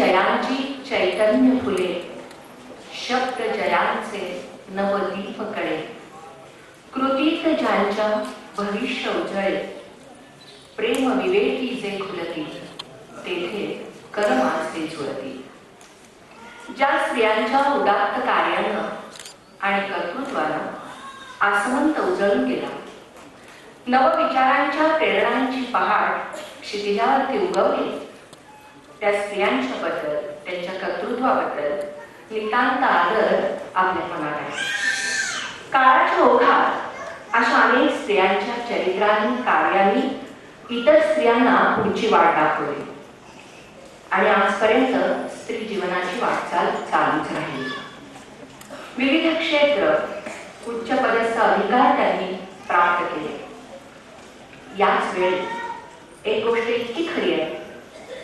जयांची चैतन्य फुले, शब्द जयांचे नवदीप कळे, कृतीत ज्यांच्या भविष्य उजळे, प्रेम विवेकी जे खुलती, तेथे कर्माचे जुळती. ज्या स्त्रियांच्या उदात्त कार्यानं आणि कर्तृत्वानं आसमंत उजळून गेला, नवविचारांच्या प्रेरणांची पहाड क्षितिजावरती उगवली, त्या स्त्रियांच्या बद्दल, त्यांच्या कर्तृत्वाबद्दल नितांत आदर आपल्या मनात आहे. काळाच्या ओघात अशा अनेक स्त्रियांच्या चरित्रांनी, कार्यांनी इतर स्त्रियांना पुढची वाट दाखवली आणि आजपर्यंत स्त्री जीवनाची वाटचाल चालूच राहिली. विविध क्षेत्र, उच्च पदस्थ अधिकार त्यांनी प्राप्त केले. याच वेळी एक गोष्ट इतकी खरी आहे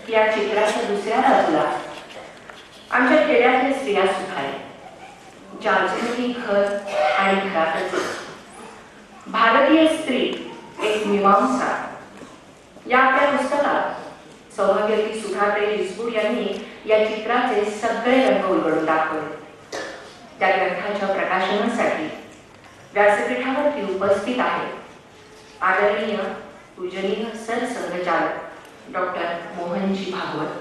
की या चित्राच्या दुसऱ्या बाजूला आमच्या खेड्यातल्या स्त्रिया सुद्धा आहेत, ज्या अजूनही घर आणि घरातच. भारतीय स्त्री एक मीमांसा या आपल्या पुस्तकात सौभाग्यवती सुधाताई विसबूड यांनी या चित्राचे सगळे रंग उलगडून दाखवले. त्या ग्रंथाच्या प्रकाशनासाठी व्यासपीठावरती उपस्थित आहे आदरणीय पूजनीय सरसंघचालक डॉक्टर मोहनजी भागवत,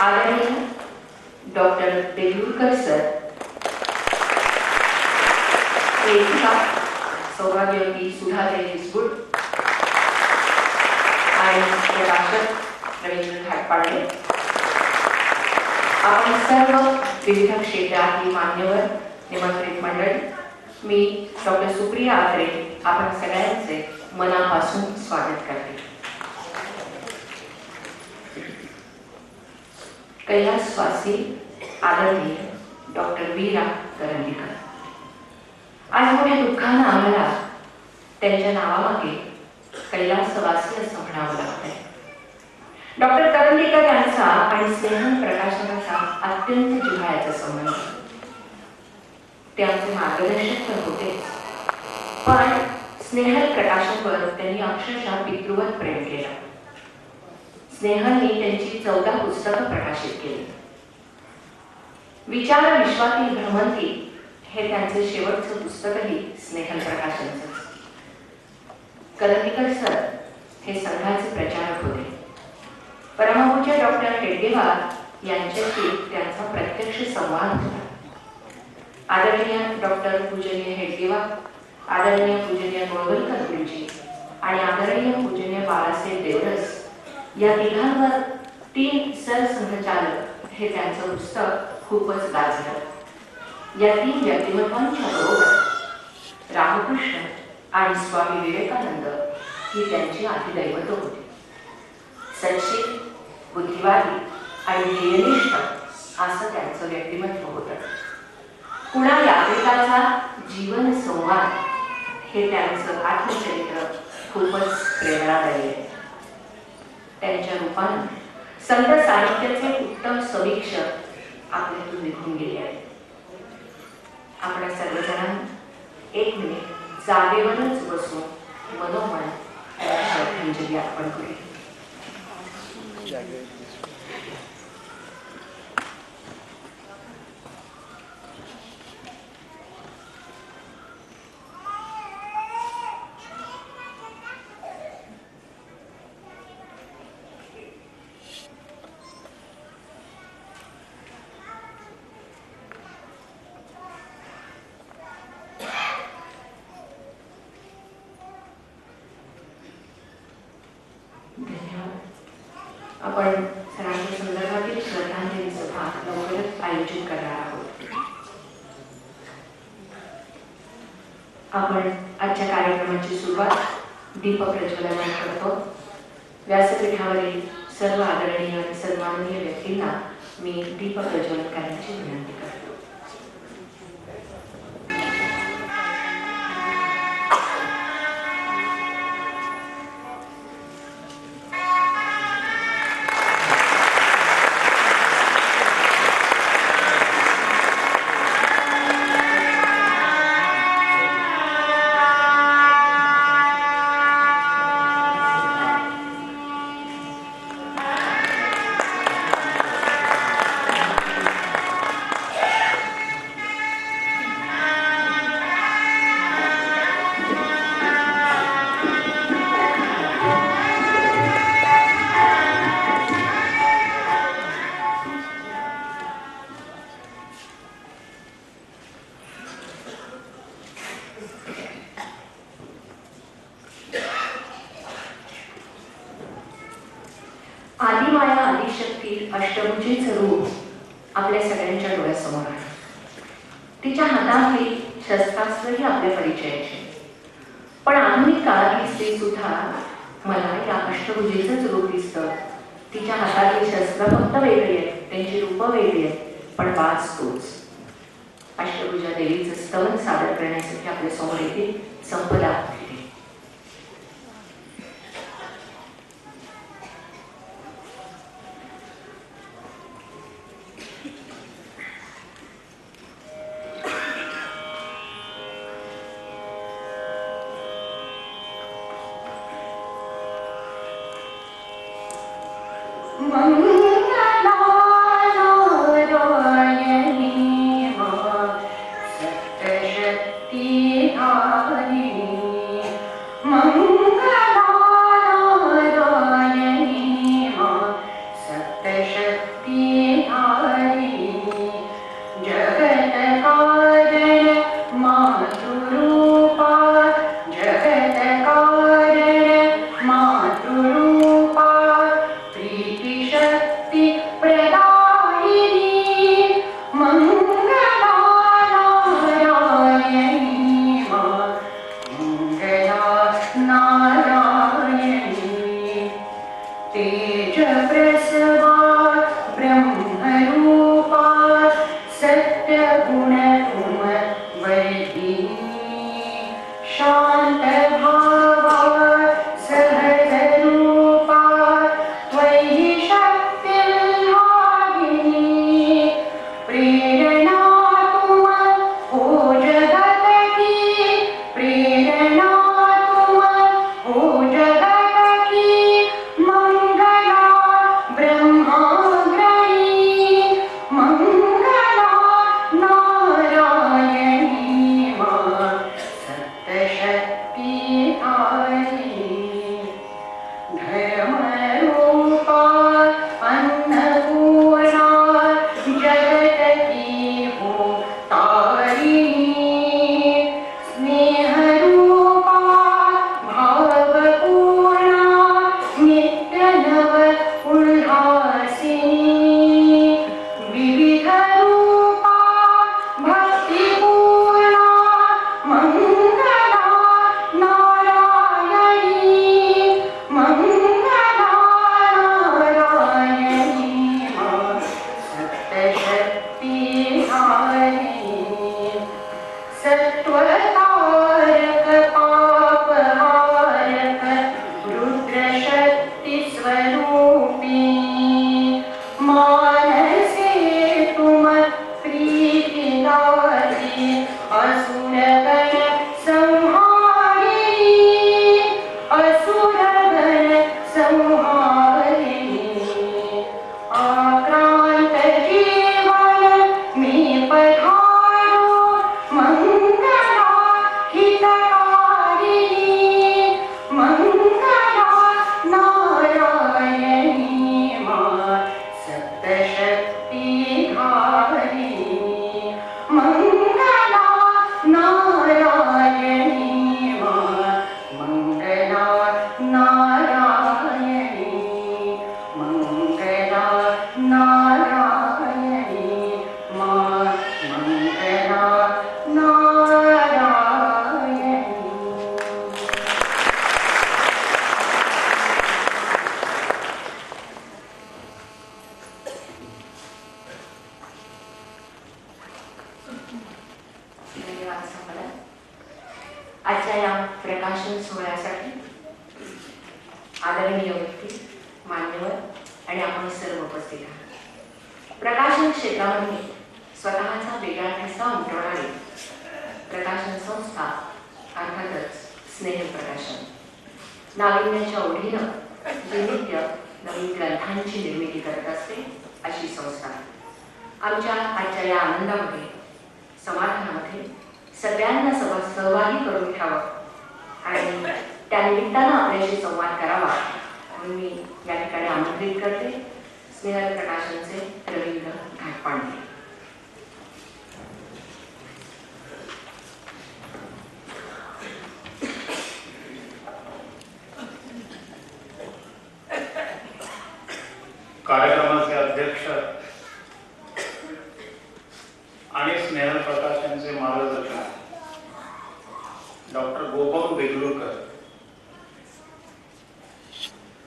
आदरणीय डॉक्टर देहूरकर सर, लेखिका सौभाग्यवती सुधाताई विसबूड आणि प्रकाशक रवींद्र घाटपाडे, आपण सर्व विविध क्षेत्रातील मान्यवर, निमंत्रित मंडळी, मी डॉक्टर सुप्रिया आत्रे आपण सगळ्यांचे मनापासून स्वागत करते. कैलासवासी आदरणीय डॉक्टर वीरा करंदीकर, आज मोठ्या दुःखानं आम्हाला त्यांच्या नावामागे कैलासवासी असं म्हणावं लागतंय. डॉक्टर करंदीकर यांचा आणि स्नेहल प्रकाशनाचा अत्यंत जिव्हाळ्याचा संबंध. ते आमचे मार्गदर्शक तर होते, पण स्नेहल प्रकाशनवर त्यांनी अक्षरशः पितृवत प्रेम केलं. स्नेहलनी त्यांची 14 पुस्तकं प्रकाशित केली. विचार विश्वातील भ्रमंती हे त्यांचे शेवटचं पुस्तकही स्नेहल प्रकाशनचं. करंदीकर सर हे संघाचे प्रचारक होते. परमपूज्य डॉक्टर हेडगेवार यांच्याशी त्यांचा प्रत्यक्ष संवाद होता. आदरणीय डॉक्टर पूजनीय हेडगेवार, आदरणीय पूजनीय गोळवलकर गुरुजी आणि आदरणीय पूजनीय बाळासाहेब देवरस या तिघांवर 3 सरसंघचालक हे त्यांचं पुस्तक खूपच गाजलं. या 3 व्यक्तिमत्वांच्या बरोबर रामकृष्ण आणि स्वामी विवेकानंद ही त्यांची अधिदैवत होती. सच्ची, बुद्धिवादी आणि ध्येयनिष्ठ असं त्यांचं व्यक्तिमत्व होतं. पुन्हा यात्रिकाचा जीवन संवाद हे त्यांचं आत्मचरित्र खूपच प्रेरणादायी आहे. त्यांच्या रूपाने संत साहित्याचे उत्तम समीक्षक आपल्यातून निघून गेले आहेत. आपण सर्वजणांनी 1 मिनिट जागेवरच बसून मनोमन श्रद्धांजली अर्पण करूया. आपण सणांच्या संदर्भातील श्रद्धांजली सभा लवकरच आयोजित करणार आहोत. आपण आजच्या कार्यक्रमाची सुरुवात दीप प्रज्वलनाने करतो. व्यासपीठावरील सर्व आदरणीय आणि सन्माननीय व्यक्तींना मी दीप प्रज्वलन करण्याची विनंती करतो. ती अष्टभुजीचं रूप आपल्या सगळ्यांच्या डोळ्यासमोर आहे. तिच्या हातातली शस्त्रास्त्रही आपल्या परिचयाची. पण आधुनिक काळातली स्त्री सुद्धा मला या अष्टभुजीचंच रूप दिसतं. तिच्या हातातली शस्त्र फक्त वेगळी आहेत, त्यांची रूपं वेगळी आहेत, पण बाज तोच. अष्टभुजा देवीचं स्तवन सादर करण्यासाठी आपल्या समोर येते संपदा. आजच्या या प्रकाशन सोहळ्यासाठी आदरणीय व्यक्ती, मान्यवर आणि आपण सर्व उपस्थित आहात. प्रकाशन क्षेत्रामध्ये स्वतःचा वेगळा ठसा उमटवणारी प्रकाशन संस्था अर्थातच स्नेह प्रकाशन नाविन्याच्या ओढीनं नित्य नवीन ग्रंथांची निर्मिती करत असते अशी संस्था. आमच्या आजच्या या आनंदामध्ये, समाधानामध्ये सगळ्यांना सहभागी करून घ्यावं आणि त्या निमित्तानं आपल्याशी संवाद करावा म्हणून मी या ठिकाणी आमंत्रित करते स्नेह प्रकाशनचे रवींद्र घाटपांडे. कार्यक्रमाचे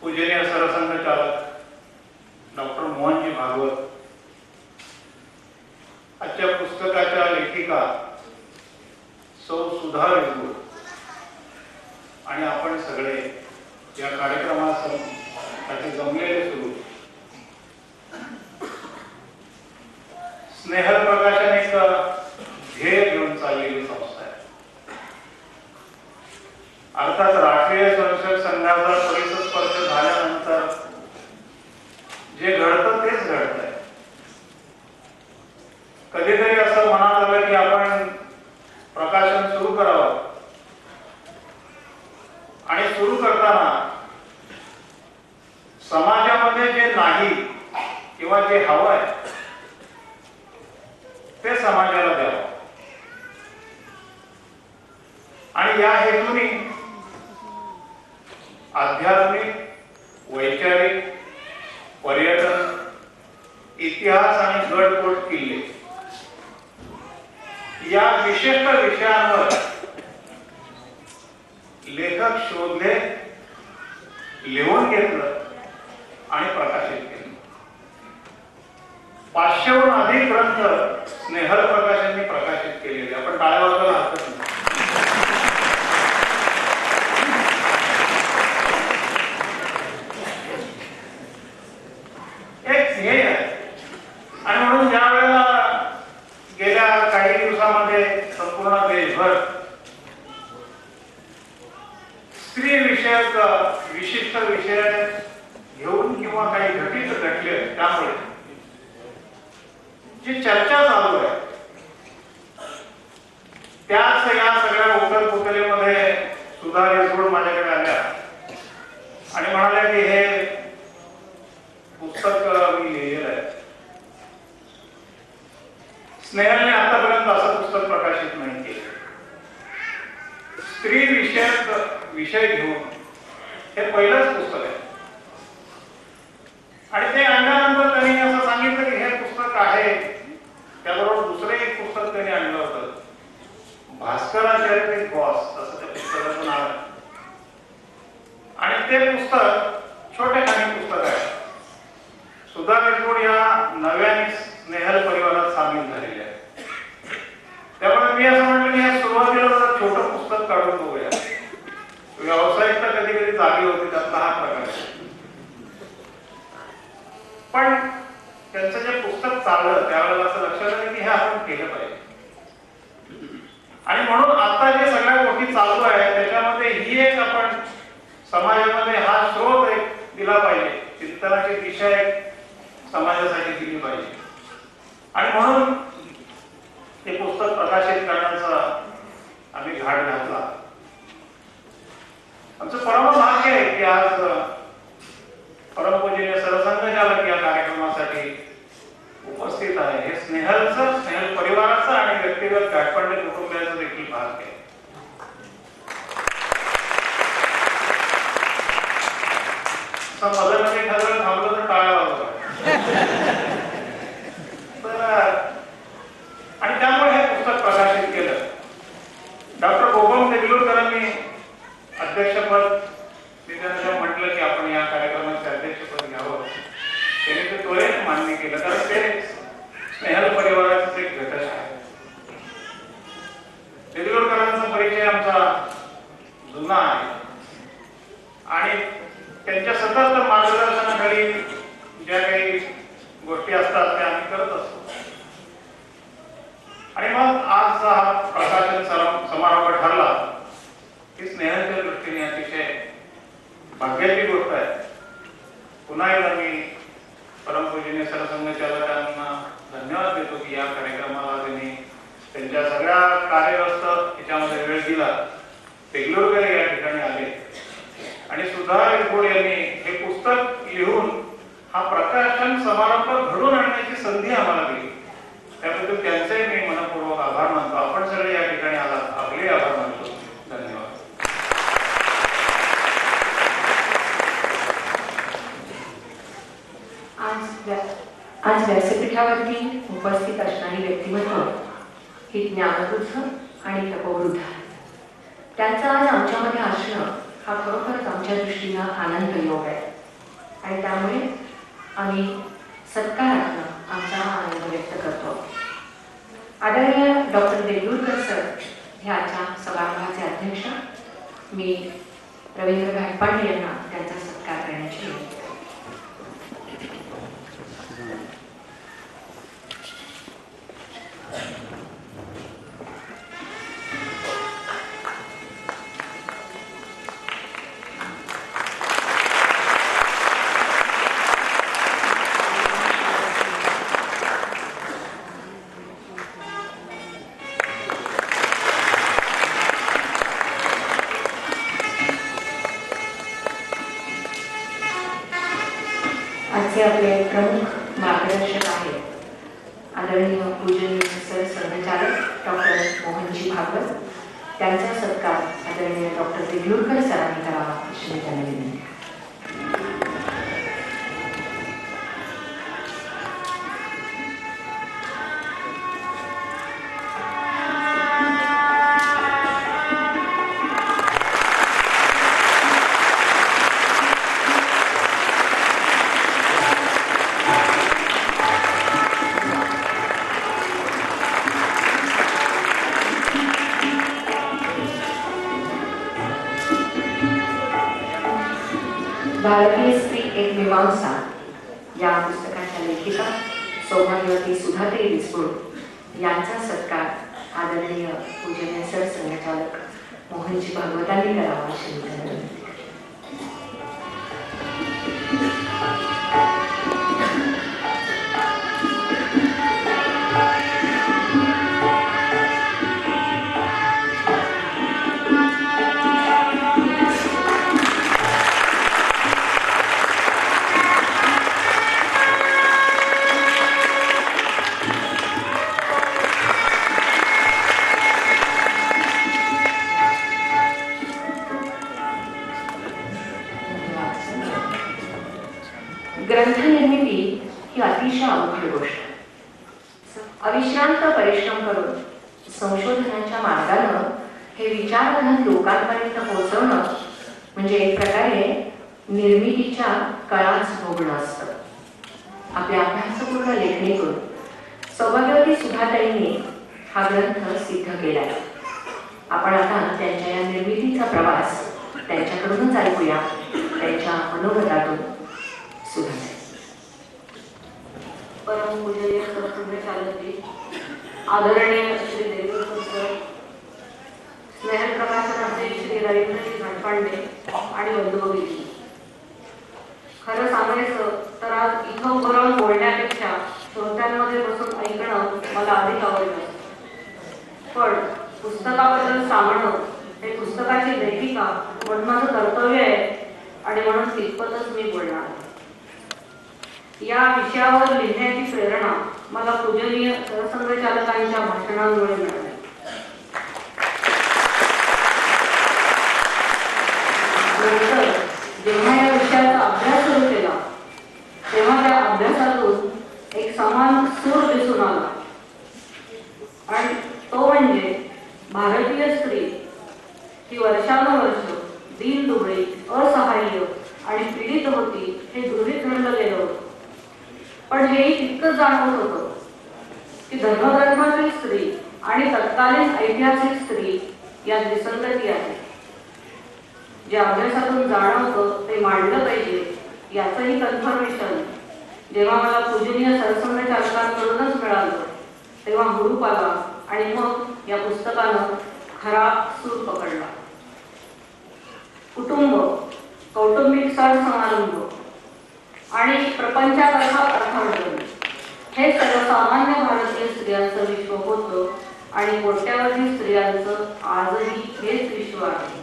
पूजनीय सरसंघचालक डॉक्टर मोहनजी भागवत, आजच्या पुस्तकाच्या लेखिका सौ सुधा विरगुड आणि आपण सगळे या कार्यक्रमासाठी जमलेले सुरू. स्नेहल प्रकाशन एक ध्येय घेऊन चाललेली संस्था आहे. अर्थात राष्ट्रीय स्वयंसेवक संघाचा परिसर स्पर्श झाल्यानंतर जे घडतं तेच घडतंय. कधीतरी असं मनात आलं की आपण प्रकाशन सुरू करावं आणि सुरू करताना समाजामध्ये जे नाही किंवा जे हवं आहे ते समाजाला द्यावं आणि या हेतूने आध्यात्मिक, वैचारिक, पर्यटन, इतिहास आणि गडकोट किल्ले या विशिष्ट विषयांवर लेखक शोधले, लिहून घेतलं आणि प्रकाशित केलं. 500हून अधिक ग्रंथ स्नेहल प्रकाशांनी प्रकाशित केलेले. आपण टाळ्या वाजवायला हरकत नाही. एक ध्येय आहे आणि म्हणून ज्या वेळेला गेल्या काही दिवसामध्ये संपूर्ण देशभर स्त्री विषयक विशिष्ट विषय घेऊन किंवा काही घटित घडले त्यामुळे जी चर्चा चालू आहे त्याच या सगळ्या उथलपुथलीमध्ये सुधा विरगुड माझ्याकडे आल्या आणि म्हणाल्या की हे पुस्तक मी लिहिलेलं आहे. स्नेहलने आतापर्यंत असं पुस्तक प्रकाशित नाही केलं. स्त्री विषयक विषय घेऊन हे पहिलंच पुस्तक आहे आणि ते आणल्यानंतर त्यांनी असं सांगितलं की हे पुस्तक आहे. त्याबरोबर दुसरं एक पुस्तक त्यांनी आणलं होतं, भास्कराचार्य बॉस असं त्या पुस्तकाचं नाव आहे आणि ते पुस्तक छोटेखानी पुस्तक आहे. सुधा विरगुड या नव्याने स्नेहल परिवारात सामील झालेले आहे. त्यामुळे मी असं म्हटलं की या सुरुवातीला जरा छोटं पुस्तक काढून बघूया. व्यावसायिकता कधी कधी जागी होती, त्यातला हा प्रकार आहे. पण त्यांचं जे पुस्तक चाललं त्यावेळेला असं लक्षात आलं की हे आपण केलं पाहिजे आणि म्हणून आता जे सगळ्या गोष्टी चालू आहे त्याच्यामध्ये ही एक आपण समाजामध्ये हा स्रोत एक दिला पाहिजे, चिंतनाची दिशा एक समाजासाठी दिली पाहिजे आणि म्हणून हे पुस्तक प्रकाशित करण्याचा आम्ही घाट घातला. आमचं परम भाग्य आहे की आज परमपूजनीय सरसंघचालक या कार्यक्रमासाठी उपस्थित आहे. हे स्नेहलचं, स्नेहल परिवाराचं आणि व्यक्तिगत घाटपंडित कुटुंबियाचं देखील भाग्य आहे. मदरमध्ये ठरवलं थांबलं तर टाळा वाजवा. आणि त्यामुळे हे पुस्तक प्रकाशित केलं. डॉक्टर गोपम देगलूरकरांनी अध्यक्षपद त्यांनी म्हटलं की आपण या कार्यक्रमाचे अध्यक्षपद घ्यावं. त्यांनी ते त्वरित मान्य केलं कारण ते स्नेहल परिवाराचा एक घटक आहे. देगलूरकरांचा परिचय आमचा जुना आहे आणि त्यांच्या सतत मार्गदर्शनाखाली ज्या काही गोष्टी असतात त्या आम्ही करत असतो आणि मग आज हा प्रकाशन समारंभ ठरला की स्नेहलच्या दृष्टीने अतिशय भाग्याची गोष्ट आहे. पुन्हा एकदा मी परमपूजनीय सरसंघचालकांना धन्यवाद देतो की या कार्यक्रमाला त्यांनी त्यांच्या सगळ्या कार्यव्यस्त याच्यामध्ये वेळ दिला. देगलूरकर या ठिकाणी आले आणि सुधा विरगुड यांनी हे पुस्तक लिहून हा प्रकाशन समारंभ घडून आणण्याची संधी आम्हाला दिली. त्याबद्दल त्यांचे मी मनपूर्वक आभार मानतो. आपण सगळे या ठिकाणी आलात, आपले आभार मानतो. धन्यवाद. आज व्यासपीठावरती उपस्थित असणारी व्यक्तिमत्व ही ज्ञानवृद्ध आणि तपवृद्ध. त्यांचं आज आमच्यामध्ये असणं हा खरोखरच आमच्या दृष्टीनं आनंद योग आहे. आणि त्यामुळे आम्ही सत्कारातनं आमचा आनंद व्यक्त करतो. आदरणीय डॉक्टर देगलूरकर सर ह्याच्या समारंभाचे अध्यक्ष, मी रवींद्र घाटपांडे यांना त्यांचा सत्कार करण्याची विनंती. आजचे आपले प्रमुख मार्गदर्शक आहेत आदरणीय पूजनीय सर संघचालक डॉक्टर मोहनजी भागवत. त्यांचा सत्कार आदरणीय डॉक्टर देगलूरकर सरांनी करावा अशी मी त्यांना विनंती. भारतीय स्त्री एक मीमांसा या पुस्तकाच्या लेखिका सौभाग्यवती सुधाताई विसपूर यांचा सत्कार आदरणीय पूजनीय सर संघचालक मोहनजी भागवतांनी करावा अशी मी विनंती. ग्रंथ निर्मिती ही अतिशय अवघड गोष्ट. अविश्रांत परिश्रम करून संशोधनाच्या मार्गानं हे विचारधन लोकांपर्यंत पोहोचवणं म्हणजे एक प्रकारे निर्मितीच्या कळाच भोगणं असतं. आपल्या अभ्यासपूर्ण लेखणीतून सौभाग्यवती सुधाताईंनी हा ग्रंथ सिद्ध केलाय. आपण आता त्यांच्या या निर्मितीचा प्रवास त्यांच्याकडूनच ऐकूया, त्यांच्या मनोगतातून. सुधाताई. परमपूजनीय सरसंघचालक आदरणीय श्री देगलूरकर सर, स्नेहल प्रकाशनाचे श्री रवींद्रजी घाटपांडे आणि बंधुभगिनी, खरं सांगायचं तर आज इथं उभं राहून बोलण्यापेक्षा श्रोत्यांमध्ये बसून ऐकणं मला अधिक आवडलं. पण पुस्तकाबद्दल सांगणं हे पुस्तकाची लेखिका म्हणून माझं कर्तव्य आहे आणि म्हणून तितपतच मी बोलणार. या विषयावर लिहिण्याची प्रेरणा मला पूजनीय सरसंघचालकांच्या भाषणांमुळे मिळाली. नंतर जेव्हा या विषयाचा अभ्यास सुरू केला तेव्हा त्या अभ्यासातून एक समान सूर दिसून आला आणि तो म्हणजे भारतीय स्त्री ही वर्षानुवर्ष दीनदुबळी, असहाय्य आणि पीडित होती हे गृहीत धरलं गेलं होतं. पण हेही तितकंच जाणवत होतं की धर्मग्रंथातील स्त्री आणि तत्कालीन ऐतिहासिक स्त्री यात विसंगती आहे. जे अभ्यासातून जाणवतं ते मांडलं पाहिजे याचंही कन्फर्मेशन जेव्हा मला पूजनीय सरसंघचालकांकडूनच मिळालं तेव्हा हुरूप आला आणि मग या पुस्तकानं खरा सूर पकडला. कुटुंब, कौटुंबिक सण समारंभ आणि प्रपंचाकरता अर्थार्जन हे सर्वसामान्य भारतीय स्त्रियांचं विश्व होतं आणि कोट्यावधी स्त्रियांचं आजही हेच विश्व आहे.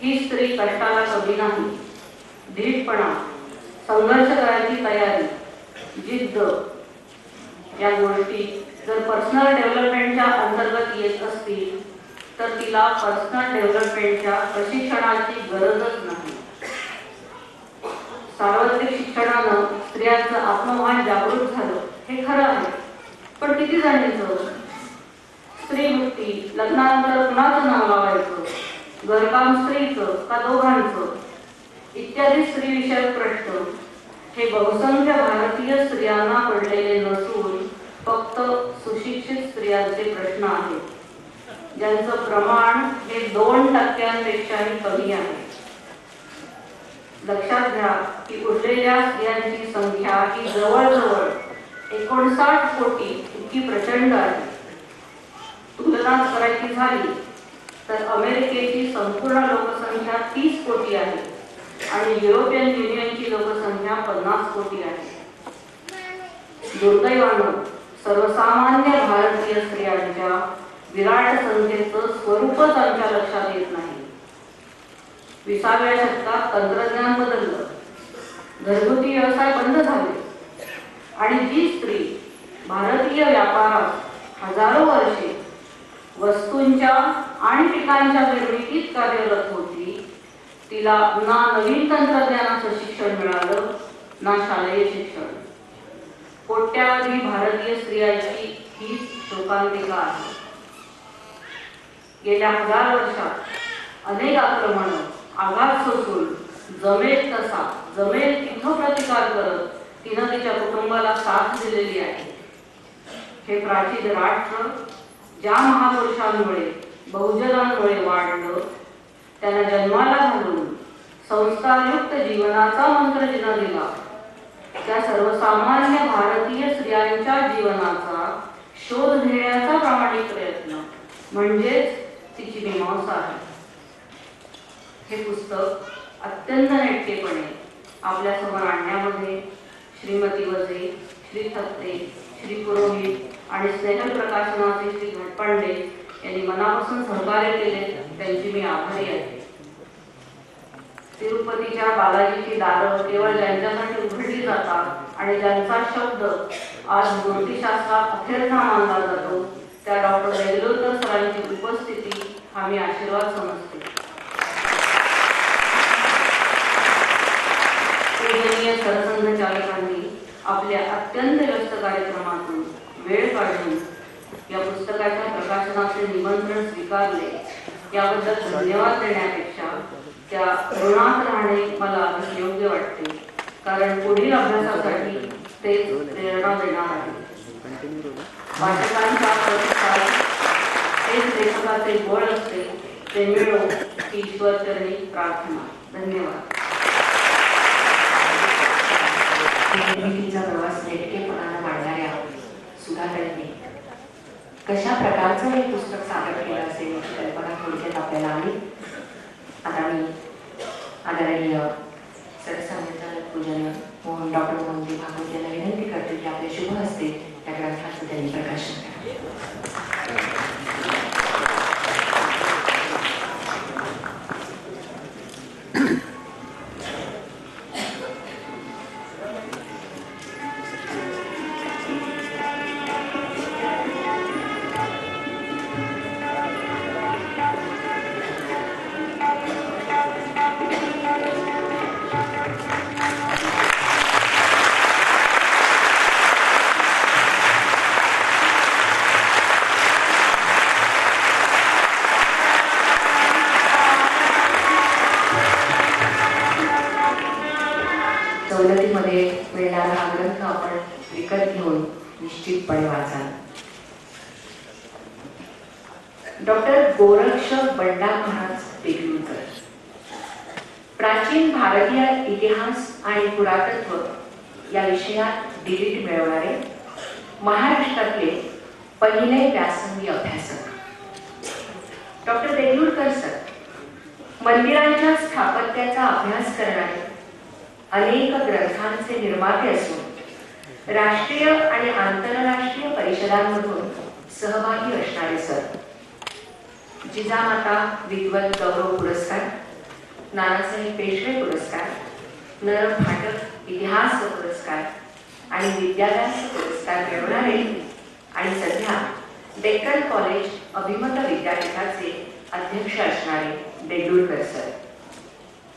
ही स्त्री कष्टाला कमी नाही, धीटपणा, संघर्ष करायची तयारी, जिद्द या गोष्टी जर पर्सनल डेव्हलपमेंटच्या अंतर्गत येत असतील तर तिला पर्सनल डेव्हलपमेंटच्या प्रशिक्षणाची गरजच नाही. सार्वत्रिक शिक्षणानं स्त्रियांचं आत्मभान जागृत झालं हे खरं आहे, पण किती जणांचं? स्त्री मुक्ती, लग्नानंतर कुणाचं नाव लावायचं, घरकाम स्त्रीचं का दोघांचं, इत्यादी स्त्रीविषयक प्रश्न हे बहुसंख्य भारतीय स्त्रियांना पडलेले नसून फक्त सुशिक्षित स्त्रियांचे प्रश्न आहेत, ज्यांचं प्रमाण हे 2% कमी आहे. लक्षात घ्या की उरलेल्या स्त्रियांची संख्या ही जवळजवळ 59 कोटी इतकी प्रचंड आहे. तुलना करायची झाली तर अमेरिकेची संपूर्ण लोकसंख्या 30 कोटी आहे आणि युरोपियन युनियनची लोकसंख्या 50 कोटी आहे. दुर्दैवानं सर्वसामान्य भारतीय स्त्रियांच्या विराट संख्येचं स्वरूपच आमच्या लक्षात येत नाही. 20व्या शतकात तंत्रज्ञान बदललं, घरगुती व्यवसाय बंद झाले आणि जी स्त्री भारतीय व्यापारात हजारो वर्षे वस्तूंच्या आणि पिकांच्या निर्मितीत कार्यरत होती, तिला ना नवीन तंत्रज्ञानाचं शिक्षण मिळालं ना शालेय शिक्षण. कोट्यावधी भारतीय स्त्रियांची ही शोकांतिका आहे. गेल्या 1000 वर्षात अनेक आक्रमण आघात सोसून जमेल तसा जमेल तिथं प्रतिकार करत तिनं तिच्या कुटुंबाला साथ दिलेली आहे. हे प्राचीन राष्ट्र ज्या महापुरुषांमुळे बहुजनांमुळे वाढलं, त्यांना जन्माला घालून संस्कारयुक्त जीवनाचा मंत्र जिनं दिला, त्या सर्वसामान्य भारतीय स्त्रियांच्या जीवनाचा शोध घेण्याचा प्रामाणिक प्रयत्न म्हणजेच तिची मीमांसा आहे. हे पुस्तक अत्यंत नेटकेपणे आपल्या समोर आणण्यामध्ये श्रीमती वजे, श्री थत्ते, श्री पुरोहित आणि स्नेहल प्रकाशनाचे श्री घटपांडे यांनी मनापासून सहकार्य केले, त्यांची मी आभारी आहे. तिरुपतीच्या बालाजीची दारं केवळ ज्यांच्यासाठी उघडली जातात आणि ज्यांचा शब्द आज मूर्तिशास्त्रात अखेरचा मानला जातो, त्या डॉक्टर देगलूरकर सरांची उपस्थिती हा मी आशीर्वाद समजते. पूजनीय सरसंघ चालकांनी आपल्या अत्यंत व्यस्त कार्यक्रमातून वेळ काढून या पुस्तकाच्या प्रकाशनाचे निमंत्रण स्वीकारले, याबद्दल धन्यवाद देण्यापेक्षा त्या ऋणात राहणे मला अधिक योग्य वाटते, कारण पुढील अभ्यासासाठी ते प्रेरणा देणार आहे. वाचकांचा प्रतिसाद तेच लेखकाचे बळ असते, ते मिळो ही ईश्वरचरणी प्रार्थना. धन्यवाद. निर्मितीचा प्रवास नेटकेपणानं मांडणाऱ्या सुधाताईंनी कशा प्रकारचं हे पुस्तक सादर केलं असेल याची कल्पना थोडक्यात आपल्याला आली. आता मी आदरणीय सरसंघचालक पूजनीय डॉक्टर मोहनजी भागवत यांना विनंती करते की आपल्या शुभ हस्ते या ग्रंथाचं त्यांनी प्रकाशन करावे. सवलतीमध्ये मिळणारा हा ग्रंथ आपण विकत घेऊन निश्चितपणे वाचाल. डॉक्टर गोरक्ष बंडा महाराज देगलूरकर प्राचीन भारतीय इतिहास आणि पुरातत्व या विषयात डिग्री मिळवणारे महाराष्ट्रातले पहिले व्यासंगी अभ्यासक. डॉक्टर देगलूरकर सर मंदिरांच्या स्थापत्याचा अभ्यास करणारे अनेक ग्रंथांचे निर्माते असून राष्ट्रीय आणि आंतरराष्ट्रीय परिषदांमधून सहभागी असणारे सर. जिजामाता विद्वत गौरव पुरस्कार, नानासाहेब पेशवे पुरस्कार, नर फाटक इतिहास पुरस्कार आणि विद्याव्यास पुरस्कार मिळवणारे आणि सध्या डेक्कन कॉलेज अभिमत विद्यापीठाचे अध्यक्ष असणारे देगलूरकर सर.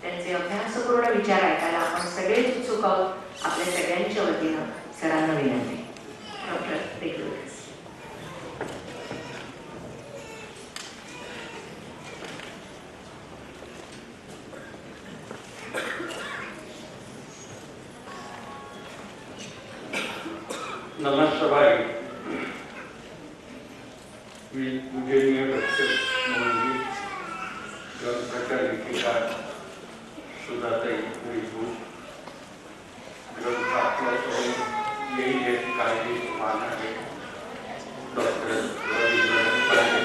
त्यांचे अभ्यासपूर्ण विचार ऐकायला आपण सगळेच उत्सुक आहोत. आपल्या सगळ्यांच्या वतीनं सरांना विनंती. डॉक्टर देगलूरकर. नमस्कार. मी पूजनीय डॉक्टर मोहनजी ग्रंथाच्या लेखिका सुधाताई विभू ग्रंथ आपल्यासमोर येईल याची काळजी मान आहे. डॉक्टर रवींद्र पांडे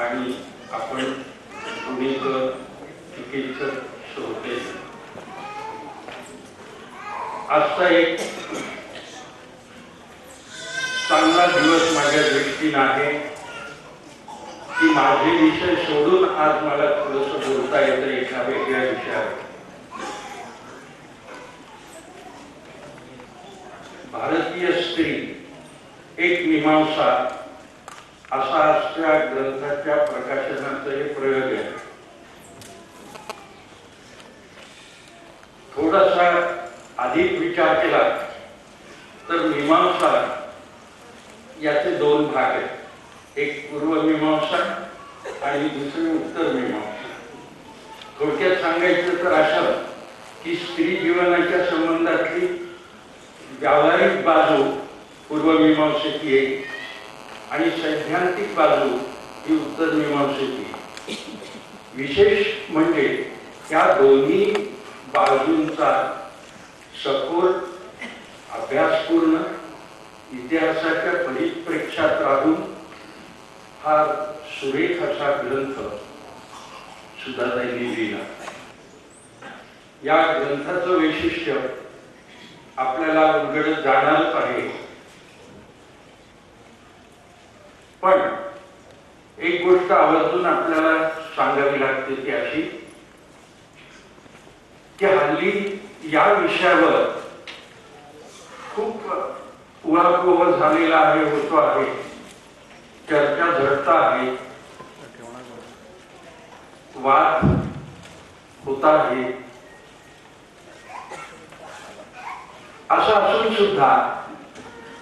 आणि आपण पुणेकर चिकित्सक श्रोते. आजचा एक चांगला दिवस माझ्या दृष्टीने आहे की माझे विषय सोडून आज मला थोडंसं बोलता येतं एका वेगळ्या विषयावर. भारतीय स्त्री एक मीमांसा असा आजच्या ग्रंथाच्या प्रकाशनाचं हे प्रयोग आहे. थोडासा अधिक विचार केला तर मीमांसा याचे दोन भाग आहेत. एक पूर्व मीमांसा आणि दुसरी उत्तर मीमांसा. थोडक्यात सांगायचं तर असं की स्त्री जीवनाच्या संबंधातली व्यावहारिक बाजू पूर्व मीमांसेची आहे आणि सैद्धांतिक बाजू ही उत्तर मीमांसेची आहे. विशेष म्हणजे या दोन्ही बाजूंचा सखोल अभ्यासपूर्ण इतिहासाच्या परिप्रेक्षात राहून हा सुरेख असा ग्रंथ सुधाताईंनी लिहिला. या ग्रंथाचं वैशिष्ट्य आपल्याला उलगडत जाणारच आहे. पण एक गोष्ट आवर्जून आपल्याला सांगावी लागते ती अशी की हल्ली या विषयावर खूप उहापोह झालेला आहे, होतो आहे, चर्चा झडता आहे, वाद होता आहे. असं असून सुद्धा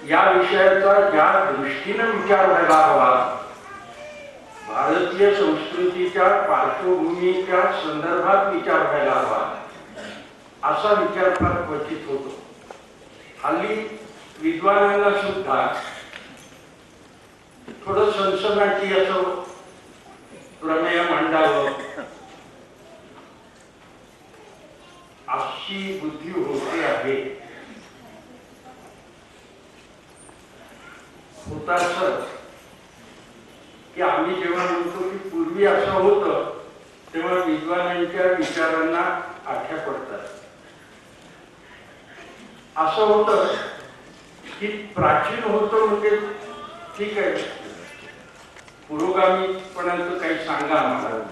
या विषयाचा ज्या दृष्टीने विचार व्हायला हवा, भारतीय संस्कृतीच्या पार्श्वभूमीच्या संदर्भात विचार व्हायला हवा, असा विचार फार क्वचित होतो. हल्ली विद्वानांना सुद्धा थोडं सनसनाटी असं प्रमेय मांडावं अशी बुद्धी होते आहे. होता सर की आम्ही जेव्हा म्हणतो की पूर्वी असं होतं तेव्हा विद्वानांच्या विचारांना आठ्या पडतात. असं होतं की प्राचीन होतं म्हणजे ठीक आहे, पुरोगामीपणाचं काही सांगा आम्हाला.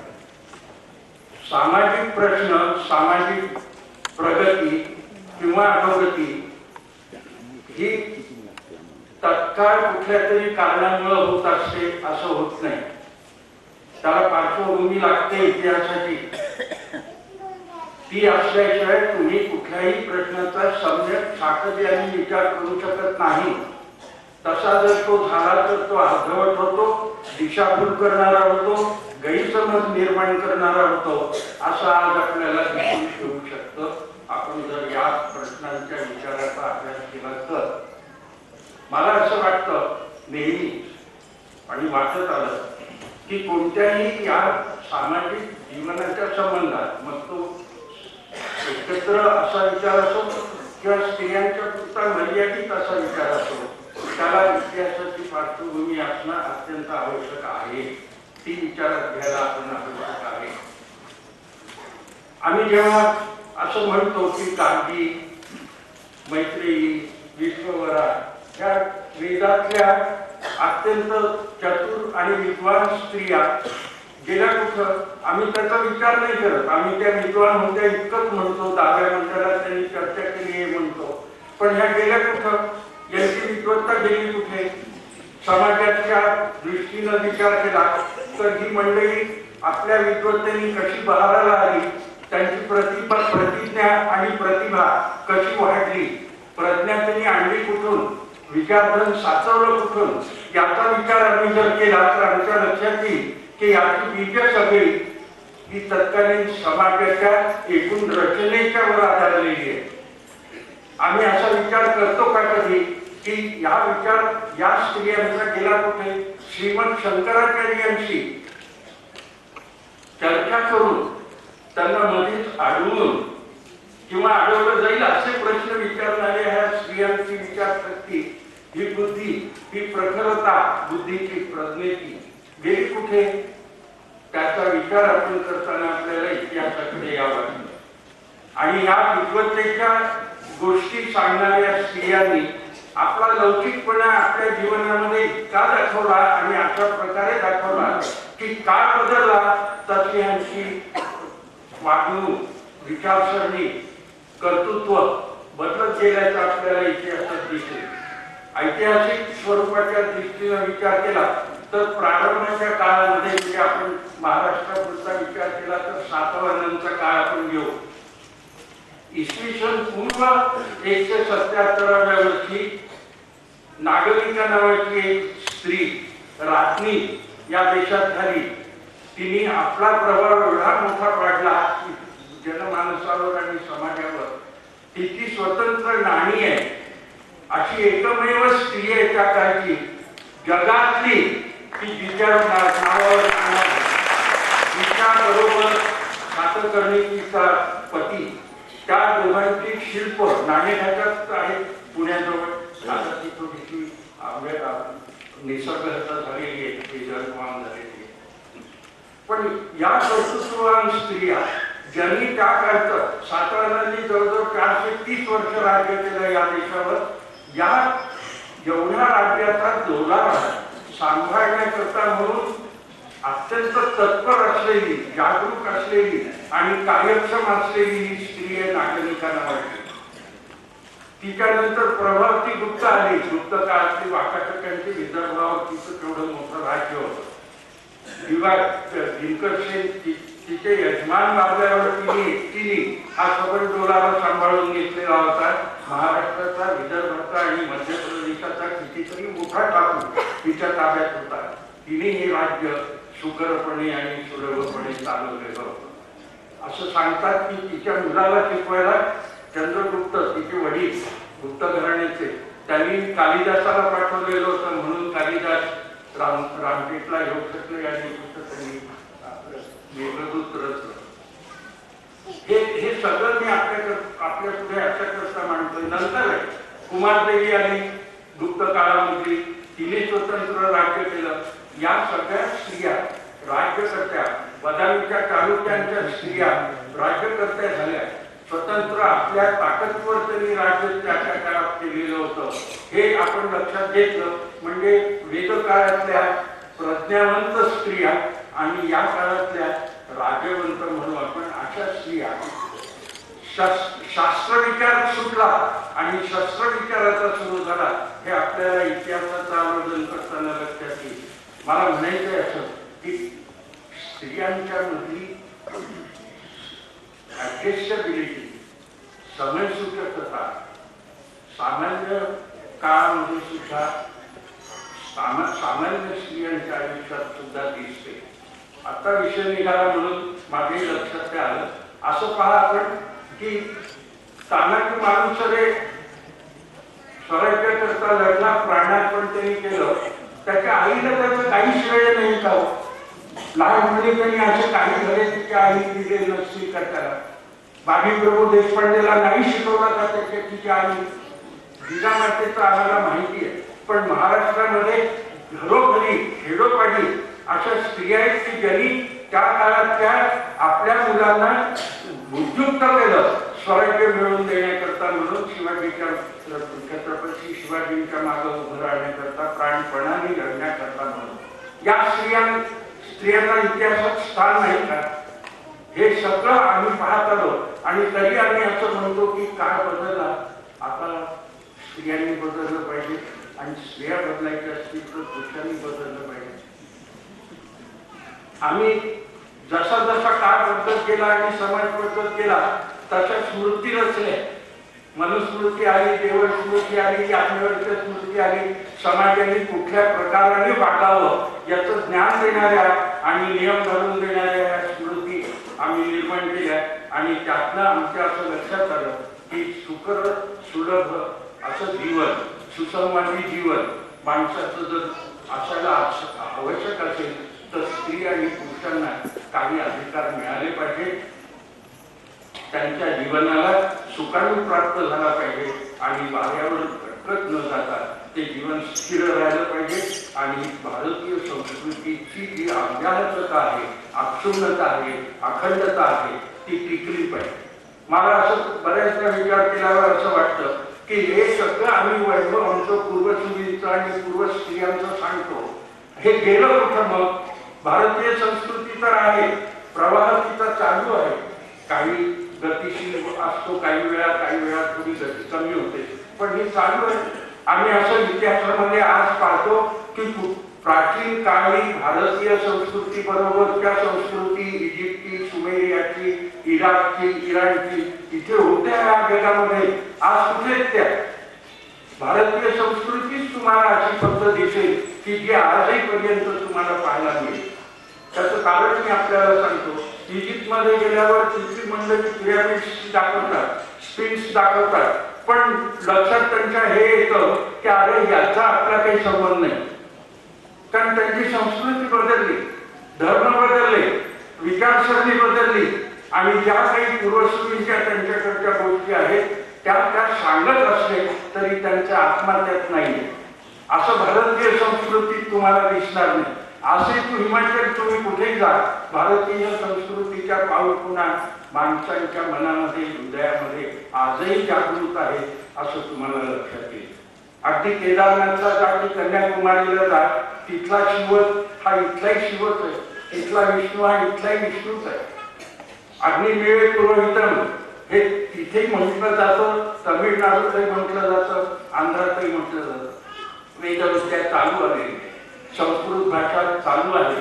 सामाजिक प्रश्न, सामाजिक प्रगती किंवा अधोगती ही तत्काळ कुठल्या तरी कारणामुळे होत असते असं होत नाही. त्याला पार्श्वभूमी लागते इतिहासाची. ती असल्याशिवाय तुम्ही कुठल्याही प्रश्नाचा सम्यक सातत्याने विचार करू शकत नाही. तसा जर तो झाला तर तो अर्धवट होतो, दिशाभूल करणारा होतो, गैरसमज निर्माण करणारा होतो, असं आज आपल्याला दिसून येऊ शकतं. आपण जर या प्रश्नांच्या विचाराचा अभ्यास केला तर मला असं वाटतं नेहमी आणि वाटत आलं की कोणत्याही या सामाजिक जीवनाच्या संबंधात मग तो एकत्र असा विचार असो किंवा स्त्रियांच्या पुरता मर्यादित असा विचार असो, त्याला इतिहासाची पार्श्वभूमी असणं अत्यंत आवश्यक आहे. ती विचारात घ्यायला आपण आवश्यक आहे. आम्ही जेव्हा असं म्हणतो की गांधी, मैत्रेयी, विश्ववरा या वेदातल्या अत्यंत चतुर आणि विद्वान स्त्रिया गेल्या कुठं, आम्ही त्याचा विचार नाही करत. आम्ही त्या विद्वान होत्या इतकंच म्हणतो, डाव्या मंडळात त्यांनी चर्चा केली हे म्हणतो. पण ह्या गेल्या कुठं, यांची विद्वत्ता गेली कुठे? समाजाच्या दृष्टीनं विचार केला तर ही मंडळी आपल्या विद्वत्तेने कशी बहाराला आली, त्यांची प्रतिज्ञा आणि प्रतिभा कशी वाढली, प्रज्ञा त्यांनी आणली कुठून, विचारधन साचवलं कुठून, याचा विचार आम्ही जर केला तर आमच्या लक्षात येईल की याची बीज सगळी ही तत्कालीन समाजाच्या एकूण रचनेच्या वर आधारलेली आहे. आम्ही असा विचार करतो का कधी की या विचार या स्त्रियांचा गेला कुठे? श्रीमंत शंकराचार्यांशी चर्चा करून त्यांना मध्येच अडवून किंवा अडवलं जाईल असे प्रश्न विचारणाऱ्या ह्या स्त्रियांची विचारशक्ती, ही बुद्धी, ही प्रखरता बुद्धीची, प्रज्ञेची गेली कुठे? त्याचा विचार आपण करताना आपल्याला इतिहासाकडे यावं आणि या विद्वत्तेच्या गोष्टी सांगणाऱ्या स्त्रियांनी आपला लौकिकपणा आपल्या जीवनामध्ये इतका दाखवला आणि अशा प्रकारे दाखवला की काळ बदलला तशी यांची वागणूक, विचारसरणी, कर्तृत्व बदलत गेल्याचं आपल्याला इतिहासात दिसेल. ऐतिहासिक स्वरूपाच्या दृष्टीने विचार केला तर प्रारंभाच्या काळामध्ये म्हणजे आपण महाराष्ट्रापुरता विचार केला तर सातवाहनांचा काळ आपण घेऊ. इसवी सन पूर्व 177व्या वर्षी नागरिका नावाची एक स्त्री राज्ञी या देशात झाली. तिने आपला प्रभाव एवढा मोठा पाडला जनमानसावर आणि समाजावर. तिची स्वतंत्र नाणी आहे अशी एकमेव स्त्री आहे त्या काळची जगातली की जिच्या नावावर तिच्या बरोबर सातकर्णीचा पती, त्या दोघांची शिल्प नाणेघाटात आहेत पुण्याजवळ. आता ती थोडीशी निसर्गहत्या झालेली आहे, ती जलपान झालेली आहे. पण या कर्तृत्ववान स्त्रिया ज्यांनी त्या काळचं साताऱ्यांनी जवळजवळ 430 वर्ष राज्य केलं या देशावर, या एवढ्या राज्याचा डोलारा सांभाळण्याकरता म्हणून अत्यंत तत्पर असलेली, जागरूक असलेली आणि कार्यक्षम असलेली ही स्त्री आहे नागरिका नावाची. तिच्यानंतर प्रभावती गुप्त आली. गुप्त काळातली वाकाटकांची विदर्भावर तिचं तेवढं मोठं राज्य होतं. दिनकर सेन तिचे यजमान बाबल्यावर तिने हा सबळ डोलारा सांभाळून घेतलेला होता. महाराष्ट्राचा, विदर्भाचा आणि मध्य प्रदेशाचा कितीतरी मोठा टाकू तिच्या ताब्यात होता. तिने हे राज्य सुखरपणे आणि सुलभपणे चालवलेलं होतं. असं सांगतात की तिच्या मुलाला शिकवायला चंद्रगुप्त, तिचे वडील गुप्त घराण्याचे, त्यांनी कालिदासाला पाठवलेलं होतं. म्हणून कालिदास रामटेकला येऊ शकले आणि त्यांनी मेघदूत रचलं. हे सगळं मी आपल्या पुढे अशा करता मांडतोय. नंतर कुमारदेवी आली गुप्त काळामध्ये, तिने स्वतंत्र राज्य केलं. या सगळ्या स्त्रिया राज्यकर्त्या, बदामीच्या तालुक्यांच्या स्त्रिया राज्यकर्त्या झाल्या. स्वतंत्र आपल्या ताकदवर त्यांनी राज्य त्या काळात केलेलं होतं. हे आपण लक्षात घेतलं म्हणजे वेदकाळातल्या प्रज्ञावंत स्त्रिया आणि या काळातल्या राजवंत म्हणून आपण अशा स्त्रिया. शास्त्रविचार सुटला आणि शस्त्रविचाराचा सुरू झाला हे आपल्याला इतिहासाचं आवर्जन करताना लक्षात येईल. मला म्हणायचंय असं की स्त्रियांच्या मधली ऍडजस्टेबिलिटी, समयसूचकता सामान्य काळामध्ये सुद्धा सामान्य स्त्रियांच्या आयुष्यात सुद्धा दिसते. आता विषय निघाला म्हणून माझे लक्षात आलं. असं पहा आपण की तानाजी मालुसरे स्वराज्य करता लढला, प्राणार्पण त्यांनी केलं. त्याच्या आईला त्याचं काही श्रेय नाही का? लहानपणी त्यांनी असे काही घरे तिच्या आई दिले नसतील का त्याला? बाजीप्रभू देशपांडेला नाही शिकवला का त्याच्या तिच्या आई? जिजामातेचं आम्हाला माहिती आहे. पण महाराष्ट्रामध्ये घरोघरी खेडोपाडी अशा स्त्रिया आहेत की ज्यांनी त्या काळात त्या आपल्या मुलांना उद्युक्त केलं स्वराज्य मिळवून देण्याकरता. म्हणून छत्रपती शिवाजींच्या मागे उभं राहण्याकरता, प्राणपणाने लढण्याकरता म्हणून या स्त्रियांना इतिहासात स्थान नाही का? हे सगळं आम्ही पाहत आलो आणि तरी आम्ही असं म्हणतो की काळ बदलला, आता स्त्रियांनी बदललं पाहिजे आणि स्त्रिया बदलायच्या असतील तर पुरुषांनी बदललं पाहिजे. आम्ही जसा जसा काळ बदलत गेला आणि समाज बदलत गेला तशा स्मृती रचल्या. मनुस्मृती आली, देव स्मृती आली, ज्ञानवर्ग स्मृती आली. समाजाने कुठल्या प्रकाराने वागावं याचं ज्ञान देणाऱ्या आणि नियम घालून देणाऱ्या स्मृती आम्ही निर्माण केल्या आणि त्यातनं आमच्या असं लक्षात आलं की सुकर सुलभ असं जीवन, सुसंवादी जीवन माणसाचं जर असायला आवश्यक असेल तर स्त्री आणि पुरुषांना काही अधिकार मिळाले पाहिजे, त्यांच्या जीवनाला सुखाने प्राप्त झाला पाहिजे आणि वाऱ्यावर भटकत न जाता ते जीवन स्थिर राहिलं पाहिजे आणि भारतीय संस्कृतीची जी अव्याहतता आहे, अक्षुण्णता आहे, अखंडता आहे ती टिकली पाहिजे. मला असं बऱ्याचदा विचार केल्यावर असं वाटतं की हे सगळं आम्ही वैभव आमचं पूर्वसुरींचं आणि पूर्व स्त्रियांचं सांगतो, हे गेलं कुठं? मग भारतीय संस्कृती तर आहे, प्रवाह तिचा चालू आहे, काही गतिशील असतो, काही वेळा थोडी गती कमी होते, पण हे चालू आहे. आम्ही असं इतिहासामध्ये आज पाहतो की प्राचीन काळी भारतीय संस्कृती बरोबरच्या संस्कृती इजिप्ती, सुमेरियाची, इराकची, इराणची इथे होत्या या जगामध्ये. आज कुठे त्या भारतीय संस्कृतीच तुम्हाला अशी फक्त दिसेल की जी आजही पर्यंत तुम्हाला पाहायला मिळेल. त्याचं कारण मी आपल्याला सांगतो. इजिप्तमध्ये गेल्यावर तिथली मंडळी पिरॅमिड्स दाखवतात, स्फिंक्स दाखवतात, पण लक्षात त्यांच्या हे येतं की अरे याचा आपला काही संबंध नाही, कारण त्यांची संस्कृती बदलली, धर्म बदलले, विचारसरणी बदलली आणि ज्या काही पूर्वसुरींच्या त्यांच्याकडच्या गोष्टी आहेत त्या सांगत असले तरी त्यांचा आत्मा त्यात नाहीये. असं भारतीय संस्कृतीत तुम्हाला दिसणार नाही. असे हिमाचल तुम्ही कुठेही जा, भारतीय संस्कृतीच्या पाऊलखुणा माणसांच्या मनामध्ये, हृदयामध्ये आजही जागृत आहे असं तुम्हाला लक्षात येईल. अगदी केदारनाथला जा की कन्याकुमारीला जा, तिथला शिव हा इथलाही शिवच आहे, इथला विष्णू हा इथलाही विष्णूच आहे. अग्निमेळे पुरोहितम हे तिथेही म्हटलं जातं, तमिळनाडूतही म्हटलं जातं, आंध्रातही म्हटलं जातं. वेदविद्या चालू आलेली, संस्कृत भाषा चालू आहे.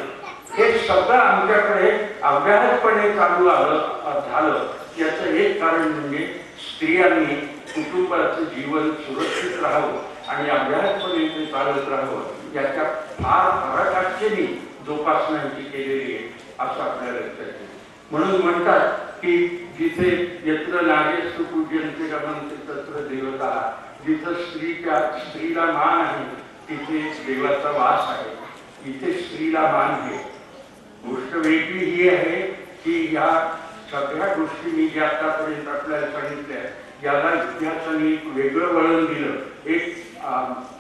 हे सगळं आमच्याकडे अव्याहतपणे चालू झालं. याचं एक कारण म्हणजे स्त्रियांनी कुटुंबाचं जीवन सुरक्षित राहावं आणि अव्याहतपणे ते चालत राहावं याच्या फार पराकाष्ठेने जोपासनाची केलेली आहे असं आपल्याला लक्षात येईल. म्हणून म्हणतात की जिथे यत्र नार्यस्तु पूज्यन्ते रमन्ते तत्र देवता, जिथं स्त्रीला मान आहे तिथे देवाचा वास आहे. इथे स्त्रीला मान आहे. गोष्ट वेगळी ही आहे की या सगळ्या गोष्टी मी ज्या आतापर्यंत आपल्याला सांगितल्या याला इतिहासाने एक वेगळं वळण दिलं, एक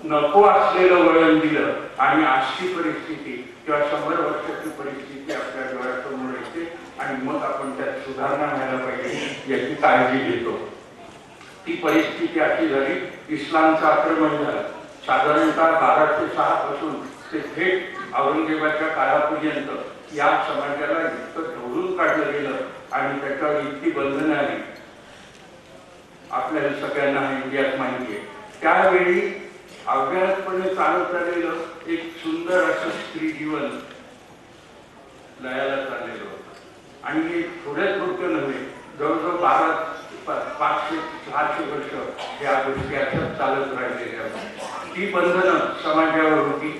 नको असलेलं वळण दिलं आणि आजची परिस्थिती किंवा 100 वर्षाची परिस्थिती आपल्या डोळ्यासमोर येते आणि मग आपण त्यात सुधारणा व्हायला पाहिजे याची काळजी घेतो. ती परिस्थिती अशी झाली, इस्लामचं आक्रमण झालं. साधारणतः 1206 पासून ते थेट औरंगजेबाच्या काळापर्यंत या समाजाला इतकं ढवळून काढलं गेलं आणि त्याच्यावर इतकी बंधनं आली आपल्याला सगळ्यांना इतिहास माहिती आहे. त्यावेळी अव्याहतपणे चालत आलेलं एक सुंदर असं स्त्री जीवन लयाला चाललेलं होतं आणि हे थोडं नव्हे, जवळजवळ 500-600 वर्ष या गोष्टी अशाच चालत राहिलेल्या होत्या. ती बंधनं समाजावर होती,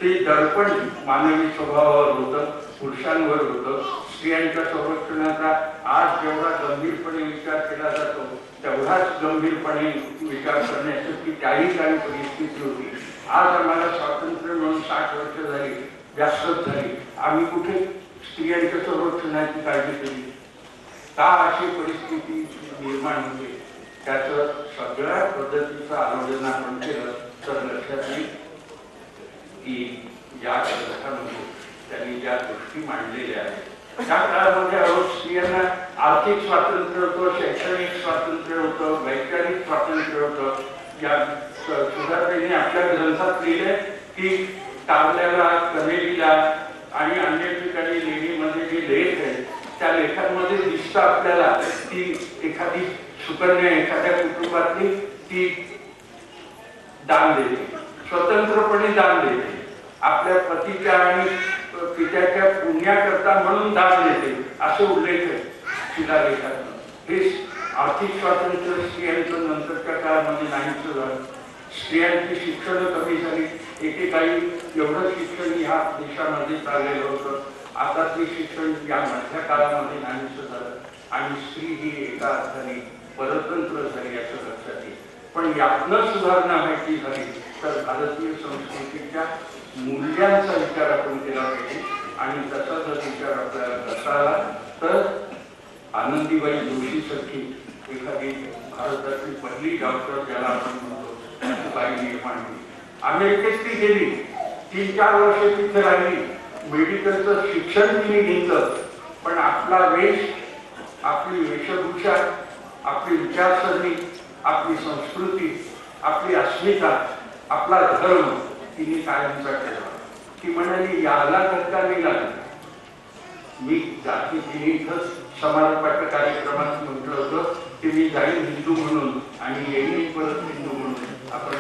ते दडपण मानवी स्वभावावर होतं, पुरुषांवर होतं. स्त्रियांच्या संरक्षणाचा आज जेवढा गंभीरपणे विचार केला जातो तेवढाच गंभीरपणे विचार करण्याची त्याही काही परिस्थिती होती. आज आम्हाला स्वातंत्र्य मिळून 60 वर्ष झाली, जास्तच झाली. आम्ही कुठे स्त्रियांच्या संरक्षणाची काळजी केली का? अशी परिस्थिती निर्माण होते. त्याचं सगळ्या पद्धतीचं आलोचना आपण केलं तर लक्षात येईल की या ग्रंथामध्ये त्यांनी ज्या गोष्टी मांडलेल्या आहेत त्या काळामध्ये स्त्रियांना आर्थिक स्वातंत्र्य होतं, शैक्षणिक स्वातंत्र्य होतं, वैचारिक स्वातंत्र्य होतं. या सुधारणेने आपल्या ग्रंथात लिहिले की टारल्याला, कनेरीला आणि अन्य ठिकाणी लेणीमध्ये जे लेख आहेत त्या लेखांमध्ये दिसतं आपल्याला ती एखादी सुकन्या एखाद्या कुटुंबातली ती दान देते, स्वतंत्रपणे दान देते, आपल्या पतीच्या आणि पित्याच्या पुण्याकरता म्हणून दान देते असे उल्लेख आहे शिलालेखात. हे आर्थिक स्वातंत्र्य स्त्रियांचं नंतरच्या काळामध्ये नाहीच झालं. स्त्रियांची शिक्षण कमी झाली. एकेकाळी एवढं शिक्षण ह्या देशामध्ये चाललेलं होतं आता ते शिक्षण या मधल्या काळामध्ये नाहीसं झालं आणि स्त्री ही एका अर्थाने परतंत्र झाली असं लक्षात येईल. पण यातनं सुधारणा माहिती झाली तर भारतीय संस्कृतीच्या मूल्यांचा विचार आपण केला पाहिजे आणि तसा जर विचार आपल्याला करता आला तर आनंदीबाई जोशी सारखी एखादी भारतातली पहिली डॉक्टर ज्याला आपण म्हणतो बाई निर्माण केली. अमेरिकेत ती गेली, 3-4 वर्ष तिथे राहिली, मेडिकलचं शिक्षण तिने घेतलं, पण आपला वेश, आपली वेशभूषा, आपली विचारसरणी, आपली संस्कृती, आपली अस्मिता, आपला धर्म तिने कायमचा केला. ती म्हणाली याला धक्का नाही लागला. मी जाती तिने इथं समाजपाठ कार्यक्रमात म्हटलं होतं की मी जाईन हिंदू म्हणून आणि येईन परत हिंदू म्हणून. आपण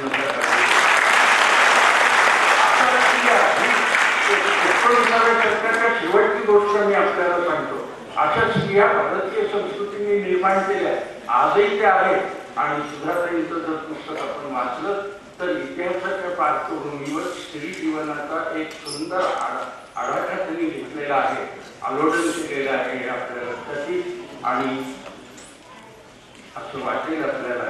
शेवटची गोष्ट मी आपल्याला सांगतो, अशा स्त्रिया भारतीय संस्कृतीने निर्माण केल्या, आजही त्या आहेत. आणि सुधाताईंचं जर पुस्तक आपण वाचलं तर इतिहासाच्या पार्श्वभूमीवर स्त्री जीवनाचा एक सुंदर आराखडा त्यांनी घेतलेला आहे, आलोडन केलेलं आहे हे आपल्या लक्षात येईल. आणि असं वाटेल आपल्याला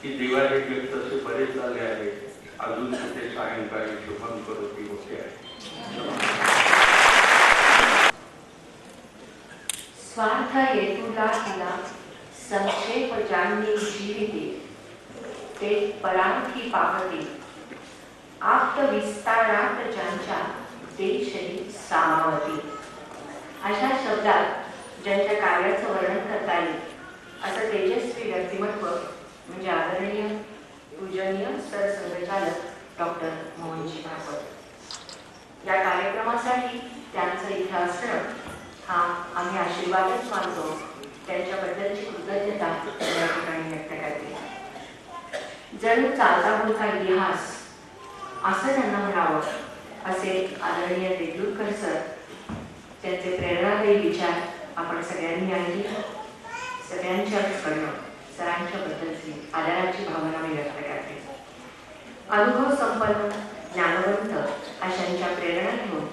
की देवाचे व्यक्त असे बरेच झाले आहेत, अजून तिथे सायंकाळी शुभम करोती होते आहे. स्वार्थ हेतूला तिला संक्षेप जाणली जीविते ते परांठी पाहते आप्त विस्तारात ज्यांच्या देशही सामावती. अशा शब्दात ज्यांच्या कार्याचं वर्णन करता येईल असं तेजस्वी व्यक्तिमत्व म्हणजे आदरणीय पूजनीय सरसंघचालक डॉक्टर मोहनजी भागवत. या कार्यक्रमासाठी त्यांचं इथं असणं हा आम्ही आशीर्वादच मानतो. त्यांच्याबद्दलची कृतज्ञता या ठिकाणी व्यक्त करते. जणू चालता बोलता इतिहास असं त्यांना म्हणावं असे आदरणीय देगलूरकर सर, त्यांचे प्रेरणादायी विचार आपण सगळ्यांनी ऐकले. सगळ्यांच्याकडनं सरांच्या बद्दलची आदराची भावना मी व्यक्त करते. अनुभव संपन्न ज्ञानवंत अशांच्या प्रेरणा घेऊन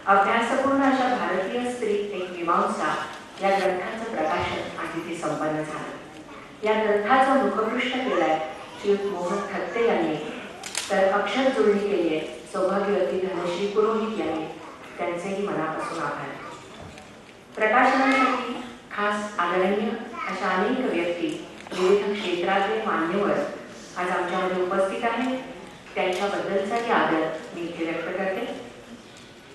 अभ्यासपूर्ण अशा भारतीय स्त्री एक मीमांसा या ग्रंथाचं प्रकाशन आणि ते संपन्न झालं. या ग्रंथाचं मुखपृष्ठ केलंय श्री मोहन थत्ते यांनी, तर अक्षर जोडणी केली आहे सौभाग्यवती धनश्री पुरोहित यांनी. त्यांचेही मनापासून आभार. प्रकाशनासाठी खास आदरणीय अशा अनेक व्यक्ती, विविध क्षेत्रातले मान्यवर आज आमच्यामध्ये उपस्थित आहेत. त्यांच्याबद्दलचाही आदर मी इथे व्यक्त करते.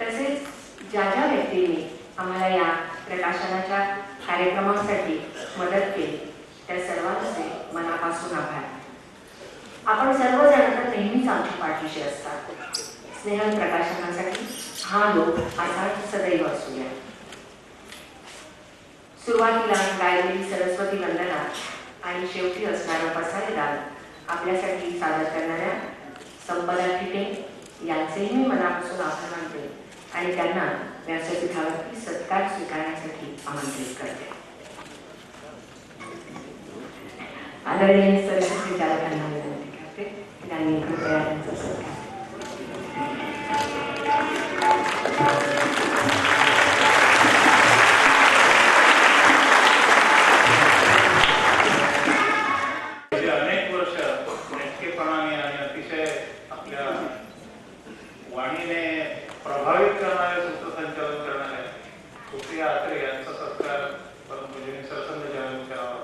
तसेच ज्या ज्या व्यक्तींनी आम्हाला या प्रकाशनाच्या कार्यक्रमासाठी मदत केली त्या सर्वांचे मनापासून आभार. आपण सर्वजण तर नेहमीच आमच्या पाठीशी असतात. स्नेहल प्रकाशनासाठी हा लोक असा सदैव असूया. सुरुवातीला गायलेली सरस्वती वंदना आणि शेवटी असणारं पसारेदार आपल्यासाठी सादर करणाऱ्या संपदा ठिटे यांचेही मी मनापासून आभार मानते आणि त्यांना व्यासपीठावरती सत्कार स्वीकारण्यासाठी आमंत्रित करते. आदरणीय सरस्वती चालकांना विनंती करते की त्यांनी कृपया त्यांचा सत्कार. अनेक वर्ष नेटकेपणाने आणि अतिशय आपल्या वाणीने प्रभावित करणारे सूत्रसंचालन करणारे सुप्रिया आत्रे यांचा सत्कार परमपूजनीय सरसंघचालक करावा.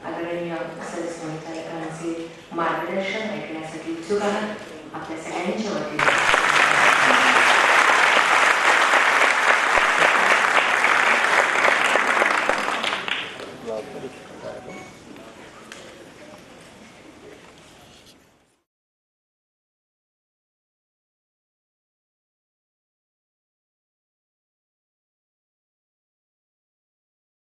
आदरणीय सरसंघचालकांचे मार्गदर्शन ऐकण्यासाठी उत्सुक आहात. आपल्या सगळ्यांच्या वतीने